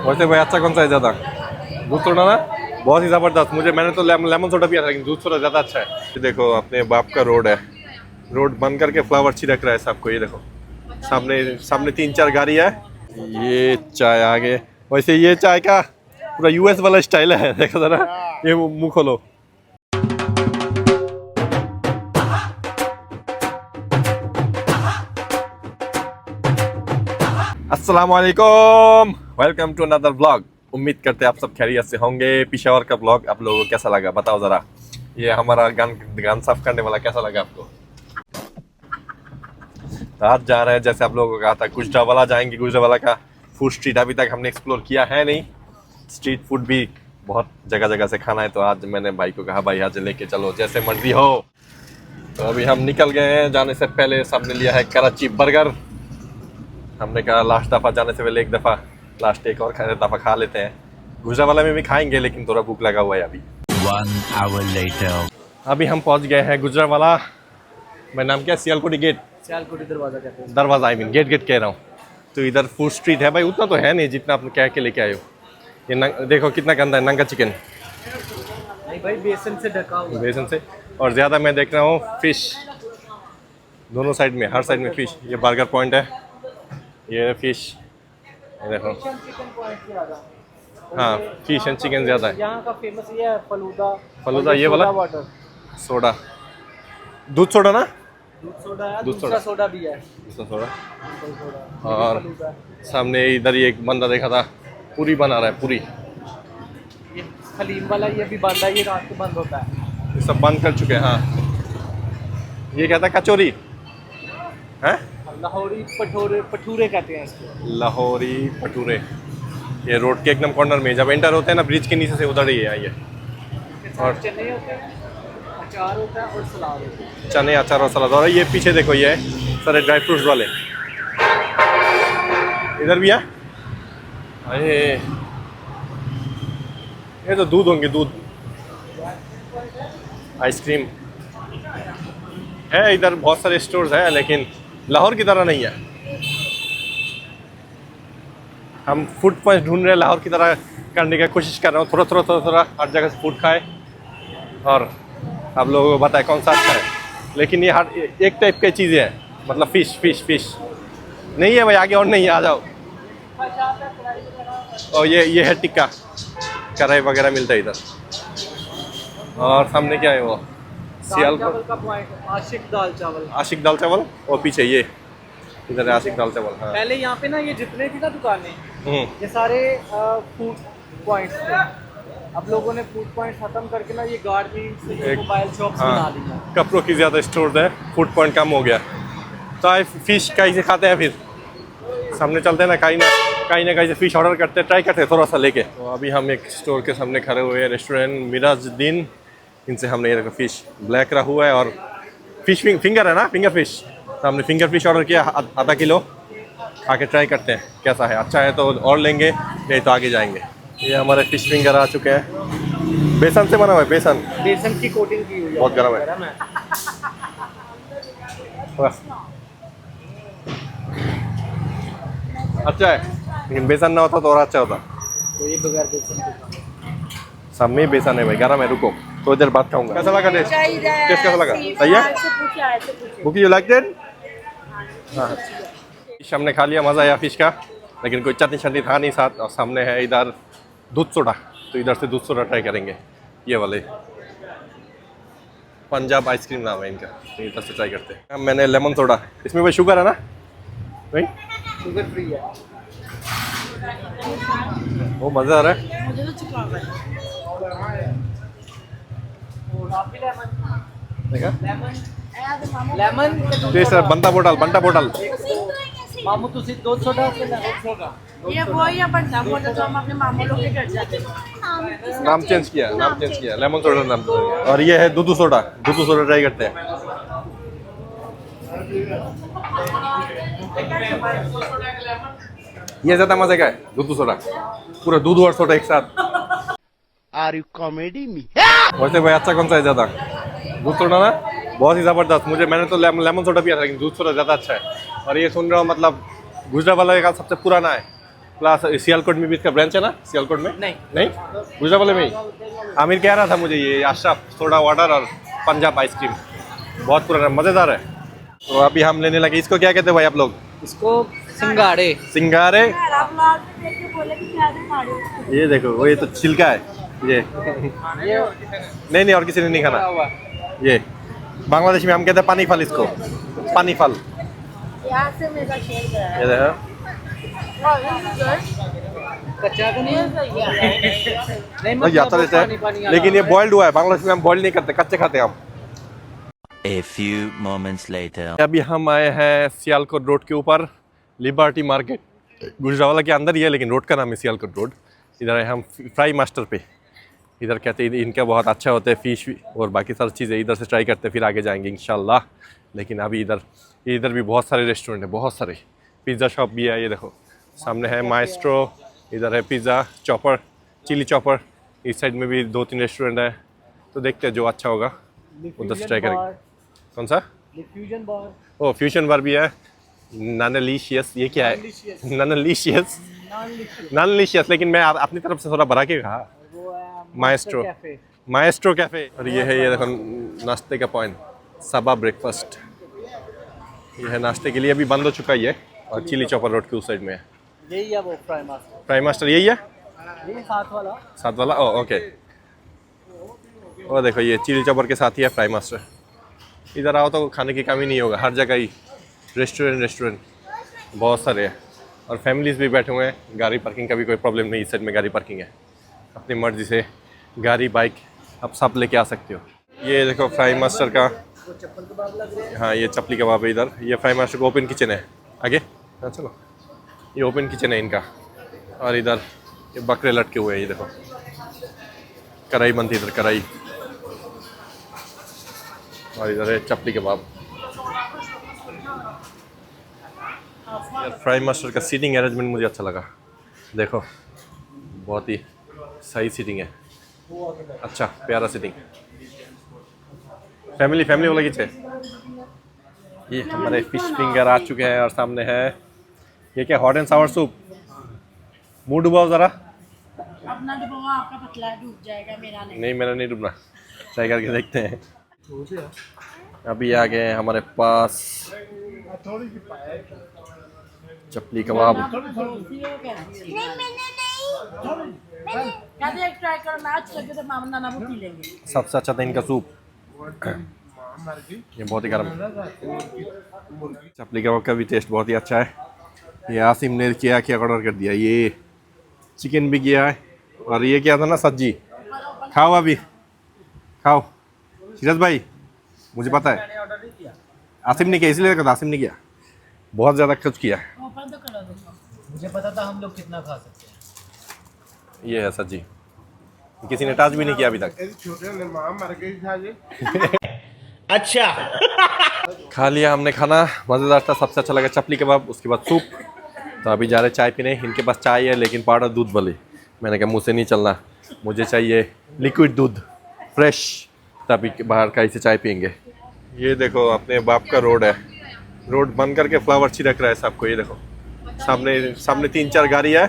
वैसे भाई अच्छा कौन सा है ज़्यादा? दूध सोडा ना बहुत ही ज़बरदस्त। मैंने तो लेमन सोडा पिया था, लेकिन दूध सोडा ज़्यादा अच्छा है। ये देखो अपने बाप का रोड है, रोड बंद करके फ्लावर छिड़क रहा है सबको। ये देखो सामने सामने 3-4 गाड़ी है। ये चाय आगे, वैसे ये चाय का पूरा यूएस वाला स्टाइल है, देखो जरा। ये मुंह खोलो। अस्सलाम वालेकुम, वेलकम टू अनदर व्लॉग। उम्मीद करते हैं आप सब खैरियत से होंगे। पेशावर का व्लॉग आप लोगों को कैसा लगा बताओ ज़रा। ये हमारा गान साफ करने वाला कैसा लगा आपको? तो आज जा रहे हैं, जैसे आप लोगों को कहा था, गुजरावाला जाएंगे। गुजरावाला का फूड स्ट्रीट अभी तक हमने एक्सप्लोर किया है नहीं। स्ट्रीट फूड भी बहुत जगह जगह से खाना है, तो आज मैंने भाई को कहा भाई आज लेके चलो जैसे मर्जी हो। तो अभी हम निकल गए हैं। जाने से पहले सबने लिया है कराची बर्गर। हमने कहा लास्ट दफ़ा जाने से पहले एक और दफ़ा खा लेते हैं। गुजरावाला में भी खाएंगे, लेकिन थोड़ा भूख लगा हुआ है अभी। 1 hour later. अभी हम पहुंच गए हैं गुजरावाला। मेरा नाम क्या है? सियालकोटी गेट, सियालकोटी दरवाजा कहते हैं। दरवाजा, आई मीन गेट कह रहा हूँ। तो इधर फूड स्ट्रीट है भाई, उतना तो है नहीं जितना आप कह के लेके आए हो। ये देखो कितना गंदा है, नंगा चिकन। नहीं भाई, बेसन से ढका हुआ। बेसन से, और ज़्यादा मैं देख रहा हूँ फिश, दोनों साइड में, हर साइड में फिश। ये बर्गर पॉइंट है, ये फिश, ये देखो। चिकन पॉइंट ज़्यादा। हाँ, फिश एंड चिकन ज़्यादा है। यहाँ का फेमस ये है फलूदा, ये वाला वाटर, सोडा, दूध सोडा ना, दूध सोडा है, दूध दूसरा सोडा भी है। दूसरा सोडा। Simple soda. और फलूदा है। सामने इधर ही एक बंदा देखा था, पूरी बना रहा है, पूरी। ये खलीम वाला ये भी बंद है, ये रात को बंद होता है। ये सब बंद कर चुके हैं। हाँ, ये कहता है कचौरी है, लाहौरी पठूरे कहते हैं इसको। लाहौरी भटूरे। ये रोड के एकदम कॉर्नर में, जब एंटर होते हैं ना ब्रिज के नीचे से, उधर ही है ये। और चने होते हैं, अचार होता है और सलाद होता है। चने, अचार और सलाद। और ये पीछे देखो, ये है सारे ड्राई फ्रूट्स वाले। इधर भी है। अरे ये तो दूध होंगे, दूध, आइसक्रीम है। इधर बहुत सारे स्टोर्स हैं, लेकिन लाहौर की तरह नहीं है। हम फूड पॉइंट ढूंढ रहे हैं, लाहौर की तरह करने की कोशिश कर रहा हूँ। थोड़ा हर जगह से फूड खाए और आप लोगों को बताए कौन सा अच्छा है। लेकिन ये हर एक टाइप की चीज़ें हैं, मतलब फिश नहीं है भाई। आगे और नहीं है, आ जाओ। और ये है टिक्का, कढ़ाई वगैरह मिलता है इधर। और सामने क्या है वो, दाल चावल का पॉइंट, आशिक दाल चावल। आशिक दाल चावल। और पीछे ये इधर है आशिक दाल चावल। हाँ। पहले यहाँ पे ना ये जितने थी ना दुकानें, ये सारे फूड पॉइंट्स थे। अब लोगों ने फूड पॉइंट खत्म करके ना ये गारमेंट्स, मोबाइल शॉप्स बना ली हैं। कपड़ों की ज़्यादा स्टोर है, फूड पॉइंट कम हो गया। तो आए फिश कहीं से खाते हैं, फिर सामने चलते हैं ना, कहीं ना कहीं से फिश ऑर्डर करते हैं, ट्राई करते हैं थोड़ा सा लेके। तो अभी हम एक स्टोर के सामने खड़े हुए हैं, रेस्टोरेंट मिराजुद्दीन। इनसे हमने ये फिश ब्लैक रहा हुआ है और फिश फिंगर है ना, फिंगर फिश। तो हमने फिंगर फिश ऑर्डर किया, आधा किलो। आके ट्राई करते हैं कैसा है। अच्छा है तो और लेंगे, नहीं तो आगे जाएंगे। ये हमारे फिश फिंगर आ चुके हैं, बेसन से बना हुआ है। बेसन की कोटिंग की हुई है। बहुत गर्म है। बस अच्छा है, लेकिन बेसन ना होता तो और अच्छा होता। तो ये बगैर बेसन के सामने ही बेसन है भाई, गर्म है। रुको तो देर बात खाऊंगा। कैसा लगा टेस्ट? टेस्ट कैसा लगा? सही है? बुकी यू लाइक दैट? हाँ, फिश हमने खा लिया, मज़ा आया फिश का, लेकिन कोई चटनी था नहीं साथ। और सामने है इधर दूध सोडा, तो इधर से दूध सोडा ट्राई करेंगे। ये वाले पंजाब आइसक्रीम नाम है इनका, तो इधर से ट्राई करते हैं। मैंने लेमन सोडा, इसमें भाई शुगर है ना भाई? शुगर फ्री है। वो मज़ा आ रहा है। मुझे तो देखा लेमन टेस्ट है। बंटा बोतल मामू तुसी दूध सोडा से ये वो या बनता बोला तो हम अपने मामू लोग के घर जाते हैं। नाम चेंज किया, लेमन सोडा नाम चेंज किया। और ये है दूध सोडा ट्राई करते हैं। ये ज़्यादा मजे का है, दूध सोडा, पूरा दूध और सोडा एक साथ। Are you comedy me? वैसे भाई अच्छा कौन सा है ज़्यादा? दूध सोडा ना बहुत ही ज़बरदस्त। मैंने तो लेमन सोडा पिया था, लेकिन दूध सोडा ज़्यादा अच्छा है। और ये सुन रहा हूँ, मतलब गुजरावाला का सबसे पुराना है, प्लस सियालकोट में भी इसका ब्रांच है ना, सियालकोट में? नहीं गुजरावाले में ही। आमिर कह रहा था मुझे ये अशरफ सोडा वाटर और पंजाब आइसक्रीम बहुत पुराना मज़ेदार है। तो अभी हम लेने लगे, इसको क्या कहते हैं भाई आप लोग? इसको सिंगाड़े। सिंगारे। आप लोग देख के बोले कि क्या दिखा रहे हो? ये देखो वो, ये तो छिलका है ये। ये नहीं और किसी ने नहीं खाना। हुआ ये बांग्लादेश में हम कहते हैं पानी फल, इसको पानी फल। यहाँ से मेरा शेयर करा ये देखो, कच्चा तो नहीं है नहीं नहीं जाता रहता है, लेकिन ये बॉइल्ड हुआ है। बांग्लादेश में हम बॉइल्ड नहीं करते, कच्चे खाते हैं हम। A few moments later. अभी हम आए हैं सियालकोट रोड के ऊपर, लिबर्टी मार्केट। गुजरावाला के अंदर ही है लेकिन रोड का नाम है सियालकोट रोड। इधर है हम फ्राई मास्टर पे। इधर कहते हैं इनका बहुत अच्छा होता है फिश और बाकी सारी चीज़ें। इधर से ट्राई करते हैं, फिर आगे जाएंगे इंशाल्लाह। लेकिन अभी इधर भी बहुत सारे रेस्टोरेंट हैं, बहुत सारे। पिज़्ज़ा शॉप भी है, ये देखो सामने है माइस्ट्रो। इधर है पिज़्ज़ा चॉपर, चिली चॉपर। इस साइड में भी 2-3 रेस्टोरेंट है। तो देखते हैं जो अच्छा होगा उधर से ट्राई करेंगे। कौन सा? फ्यूजन बार। ओ फ्यूजन बार भी है। नानलिशियस, ये क्या है? नानलिशियस, नानलिशियस। लेकिन मैं अपनी तरफ से थोड़ा बढ़ा के कहा। वो है माइस्ट्रो, माइस्ट्रो कैफे। और ये है, ये देखो नाश्ते का पॉइंट, सबा ब्रेकफास्ट। ये है नाश्ते के लिए, अभी बंद हो चुका है ये। और चिली चॉपर रोड के उस साइड में है। यही है वो फ्राई मास्टर। फ्राई मास्टर यही है, ये साथ वाला। साथ वाला। ओ ओके। और देखो ये चिली चॉपर के साथ ही है फ्राई मास्टर। इधर आओ तो खाने की कमी नहीं होगा, हर जगह ही रेस्टोरेंट बहुत सारे हैं। और फैमिलीज भी बैठे हुए हैं। गाड़ी पार्किंग का भी कोई प्रॉब्लम नहीं, इस साइड में गाड़ी पार्किंग है। अपनी मर्जी से गाड़ी बाइक आप सब लेके आ सकते हो। ये देखो फ्राई मास्टर का, हाँ ये चपली कबाब है इधर। ये फ्राई मास्टर का ओपन किचन है आगे। हाँ चलो, ये ओपन किचन है इनका। और इधर ये बकरे लटके हुए हैं, ये देखो कढ़ाई बनती है इधर, कढ़ाई। और इधर है चपली कबाब। यार फ्राई मास्टर का सीटिंग अरेंजमेंट मुझे अच्छा लगा। देखो बहुत ही सही सीटिंग है, अच्छा प्यारा सीटिंग। फैमिली वाला किच है। ये हमारे फिश फिंगर आ चुके हैं। और सामने है ये क्या, हॉट एंड सावर सूप। मुंह डुबाओ ज़रा। अपना डुबोगा, आपका पतला डूब जाएगा, मेरा नहीं। नहीं मेरा नहीं डूबना, ट्राई करके देखते हैं। अभी आ गए हमारे पास चपली कबाब। ट्राई करो ना, अच्छी लगे तो मामा नाना वो पी लेंगे। सबसे अच्छा था इनका सूप, ये बहुत ही गर्म है। चपली कबाब का भी टेस्ट बहुत ही अच्छा है। ये आसिम ने क्या ऑर्डर कर दिया, ये चिकन भी किया है। और ये क्या था ना, सब्जी। खाओ अभी खाओ सीरज भाई, मुझे पता है आसिम ने किया, इसलिए आसिम ने किया, बहुत ज़्यादा कुछ किया है। मुझे पता था हम लोग कितना खा सकते हैं। ये है सब्जी, किसी ने टच भी नहीं किया अभी तक। अच्छा। खा लिया हमने खाना, मज़ेदार था। सबसे अच्छा लगा चपली कबाब, उसके बाद सूप। तो अभी जा रहे चाय पीने। इनके पास चाय है लेकिन पाउडर दूध वाली। मैंने कहा मुझसे नहीं चलना, मुझे चाहिए लिक्विड दूध फ्रेश, तभी बाहर का इसे चाय पियेंगे। ये देखो अपने बाप का रोड है, रोड बंद करके फ्लावर छिड़क रहा है सबको। ये देखो सामने 3-4 गाड़ी है,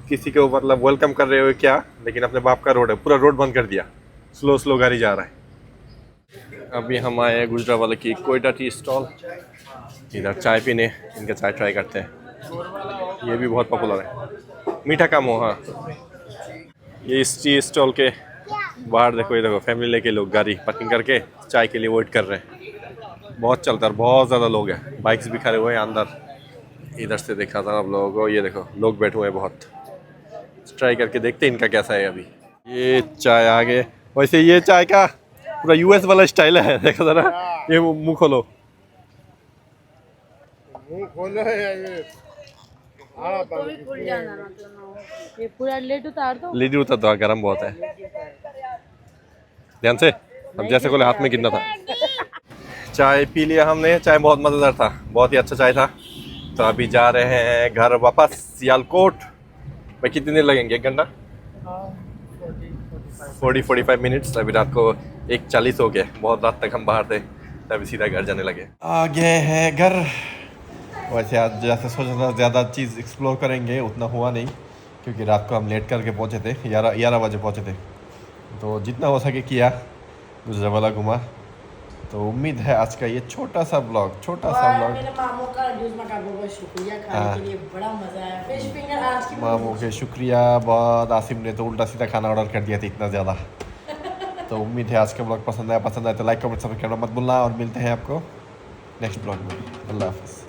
किसी को मतलब वेलकम कर रहे हो क्या, लेकिन अपने बाप का रोड है, पूरा रोड बंद कर दिया। स्लो गाड़ी जा रहा है। अभी हम आए हैं गुजरावाला की कोयटा टी स्टॉल, इधर चाय पीने। इनका चाय ट्राई करते हैं, ये भी बहुत पॉपुलर है, मीठा कम हो। हाँ ये इस टी स्टॉल के बाहर देखो, ये देखो फैमिली लेके लोग गाड़ी पार्किंग करके चाय के लिए वेट कर रहे हैं। बहुत चलता है, बहुत ज़्यादा लोग हैं, बाइक्स भी खड़े हुए हैं अंदर। इधर से देखा था आप लोगों को, ये देखो लोग बैठे हुए हैं बहुत। ट्राई करके देखते हैं इनका कैसा है। अभी ये चाय आ गए। वैसे ये चाय का पूरा यूएस वाला स्टाइल है, देखो जरा, ये मुंह खोलो। ये पूरा लेट उतार दो। लीड उतर दो, गर्म बहुत है, ध्यान से। अब जैसे कोले हाथ में गिरना था। चाय पी लिया हमने, चाय बहुत मज़ेदार था, बहुत ही अच्छा चाय था। तो अभी जा रहे हैं घर वापस सियालकोट। भाई कितने देर लगेंगे, 1 घंटा? 40-45 मिनट्स। अभी रात को 1:40 हो गया, बहुत रात तक हम बाहर थे, तभी सीधा घर जाने लगे। आ गए हैं घर। वैसे आज जैसे सोचा था ज़्यादा चीज़ एक्सप्लोर करेंगे उतना हुआ नहीं, क्योंकि रात को हम लेट करके पहुँचे थे, 11 बजे पहुँचे थे। तो जितना हो सके किया, गुजरावाला घुमा। तो उम्मीद है आज का ये छोटा सा ब्लॉग मेरे मामू का जूस मका बहुत शुक्रिया, खाने हाँ। के लिए बड़ा मजा आया। फिश फिंगर आज की मामू के शुक्रिया बहुत। आसिम ने तो उल्टा सीधा खाना ऑर्डर कर दिया था इतना ज़्यादा। तो उम्मीद है आज का ब्लॉग पसंद आया तो लाइक कमेंट सब्सक्राइब करना मत भूलना, और मिलते हैं आपको नेक्स्ट ब्लॉग में। अल्लाह हाफिज़।